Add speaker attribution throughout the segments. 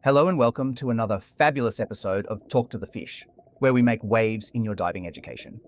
Speaker 1: Hello and welcome to another fabulous episode of Talk to the Fish, where we make waves in your diving education.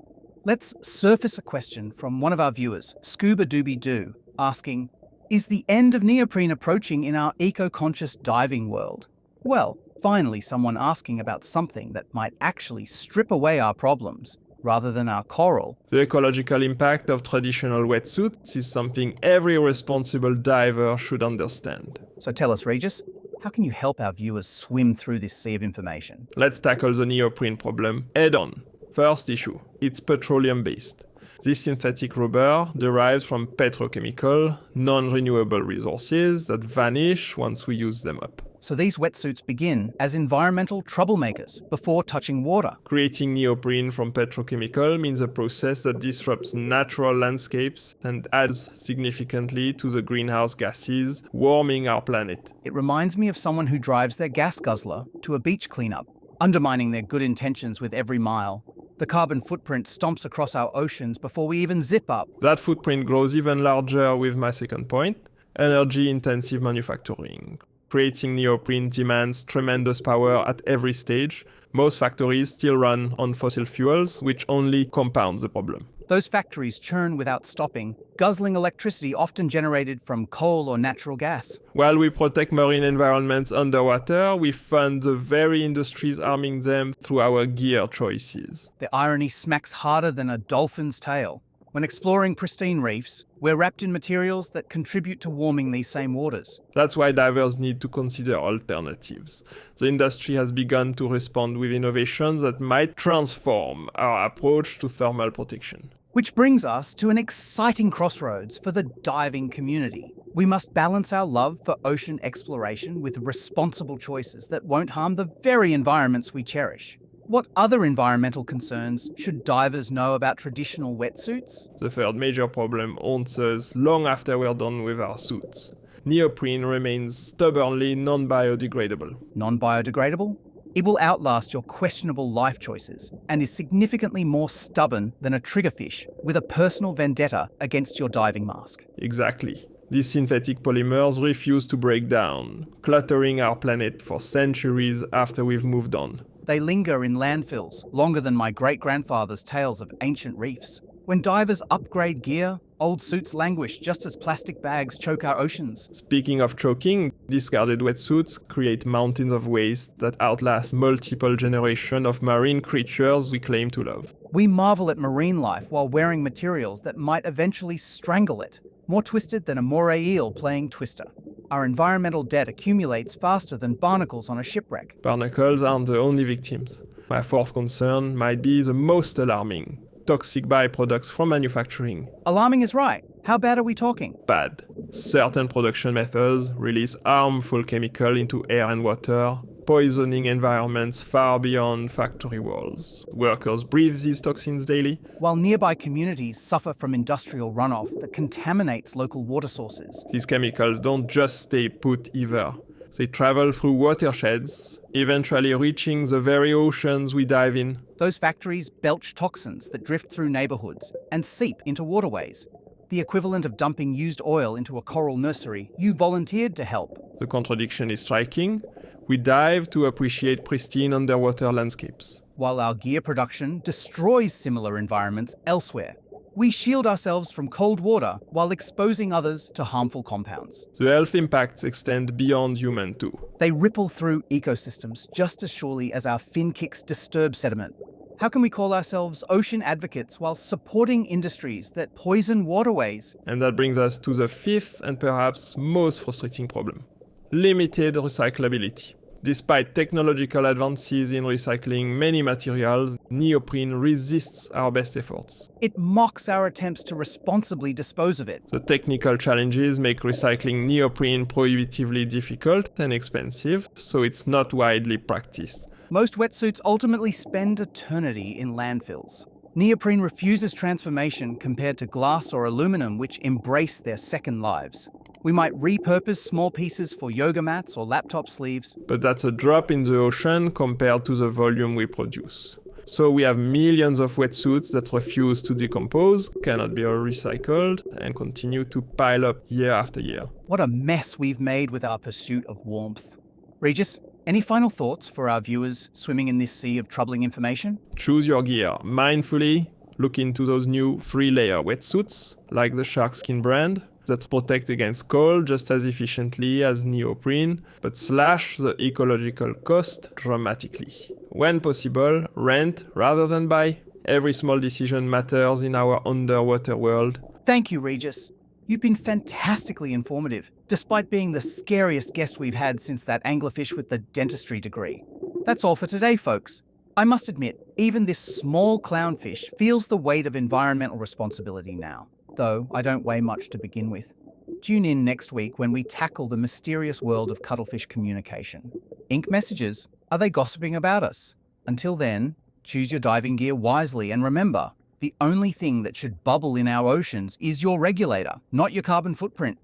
Speaker 1: Let's surface a question from one of our viewers, Scuba Doo, asking, is the end of neoprene approaching in our eco-conscious diving world? Well, finally someone asking about something that might actually strip away our problems, rather than our coral.
Speaker 2: The ecological impact of traditional wetsuits is something every responsible diver should understand.
Speaker 1: So tell us, Regis, how can you help our viewers swim through this sea of information?
Speaker 2: Let's tackle the neoprene problem head on. First issue, it's petroleum-based. This synthetic rubber derives from petrochemical, non-renewable resources that vanish once we use them up.
Speaker 1: So these wetsuits begin as environmental troublemakers before touching water.
Speaker 2: Creating neoprene from petrochemical means a process that disrupts natural landscapes and adds significantly to the greenhouse gases warming our planet.
Speaker 1: It reminds me of someone who drives their gas guzzler to a beach cleanup, undermining their good intentions with every mile. The carbon footprint stomps across our oceans before we even zip up.
Speaker 2: That footprint grows even larger with my second point, energy-intensive manufacturing. Creating neoprene demands tremendous power at every stage. Most factories still run on fossil fuels, which only compounds the problem.
Speaker 1: Those factories churn without stopping, guzzling electricity often generated from coal or natural gas.
Speaker 2: While we protect marine environments underwater, we fund the very industries harming them through our gear choices.
Speaker 1: The irony smacks harder than a dolphin's tail. When exploring pristine reefs, we're wrapped in materials that contribute to warming these same waters.
Speaker 2: That's why divers need to consider alternatives. The industry has begun to respond with innovations that might transform our approach to thermal protection.
Speaker 1: Which brings us to an exciting crossroads for the diving community. We must balance our love for ocean exploration with responsible choices that won't harm the very environments we cherish. What other environmental concerns should divers know about traditional wetsuits?
Speaker 2: The third major problem haunts us long after we're done with our suits. Neoprene remains stubbornly non-biodegradable.
Speaker 1: Non-biodegradable? It will outlast your questionable life choices and is significantly more stubborn than a triggerfish with a personal vendetta against your diving mask.
Speaker 2: Exactly. These synthetic polymers refuse to break down, cluttering our planet for centuries after we've moved on.
Speaker 1: They linger in landfills longer than my great-grandfather's tales of ancient reefs. When divers upgrade gear, old suits languish just as plastic bags choke our oceans.
Speaker 2: Speaking of choking, discarded wetsuits create mountains of waste that outlast multiple generations of marine creatures we claim to love.
Speaker 1: We marvel at marine life while wearing materials that might eventually strangle it, more twisted than a moray eel playing Twister. Our environmental debt accumulates faster than barnacles on a shipwreck.
Speaker 2: Barnacles aren't the only victims. My fourth concern might be the most alarming: toxic byproducts from manufacturing.
Speaker 1: Alarming is right. How bad are we talking?
Speaker 2: Bad. Certain production methods release harmful chemical into air and water, poisoning environments far beyond factory walls. Workers breathe these toxins daily.
Speaker 1: While nearby communities suffer from industrial runoff that contaminates local water sources.
Speaker 2: These chemicals don't just stay put either. They travel through watersheds, eventually reaching the very oceans we dive in.
Speaker 1: Those factories belch toxins that drift through neighborhoods and seep into waterways. The equivalent of dumping used oil into a coral nursery you volunteered to help.
Speaker 2: The contradiction is striking. We dive to appreciate pristine underwater landscapes.
Speaker 1: While our gear production destroys similar environments elsewhere. We shield ourselves from cold water while exposing others to harmful compounds.
Speaker 2: The health impacts extend beyond human too.
Speaker 1: They ripple through ecosystems just as surely as our fin kicks disturb sediment. How can we call ourselves ocean advocates while supporting industries that poison waterways?
Speaker 2: And that brings us to the fifth and perhaps most frustrating problem: limited recyclability. Despite technological advances in recycling many materials, neoprene resists our best efforts.
Speaker 1: It mocks our attempts to responsibly dispose of it.
Speaker 2: The technical challenges make recycling neoprene prohibitively difficult and expensive, so it's not widely practiced.
Speaker 1: Most wetsuits ultimately spend eternity in landfills. Neoprene refuses transformation compared to glass or aluminum, which embrace their second lives. We might repurpose small pieces for yoga mats or laptop sleeves.
Speaker 2: But that's a drop in the ocean compared to the volume we produce. So we have millions of wetsuits that refuse to decompose, cannot be recycled, and continue to pile up year after year.
Speaker 1: What a mess we've made with our pursuit of warmth. Regis, Any final thoughts for our viewers swimming in this sea of troubling information?
Speaker 2: Choose your gear mindfully. Look into those new 3-layer wetsuits, like the shark skin brand, that protect against cold just as efficiently as neoprene, but slash the ecological cost dramatically. When possible, rent rather than buy. Every small decision matters in our underwater world.
Speaker 1: Thank you, Regis. You've been fantastically informative, despite being the scariest guest we've had since that anglerfish with the dentistry degree. That's all for today, folks. I must admit, even this small clownfish feels the weight of environmental responsibility now, though I don't weigh much to begin with. Tune in next week when we tackle the mysterious world of cuttlefish communication. Ink messages, are they gossiping about us? Until then, choose your diving gear wisely and remember, the only thing that should bubble in our oceans is your regulator, not your carbon footprint.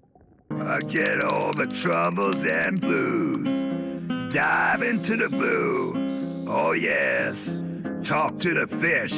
Speaker 3: Forget all the troubles and blues. Dive into the blue. Oh yes, talk to the fish.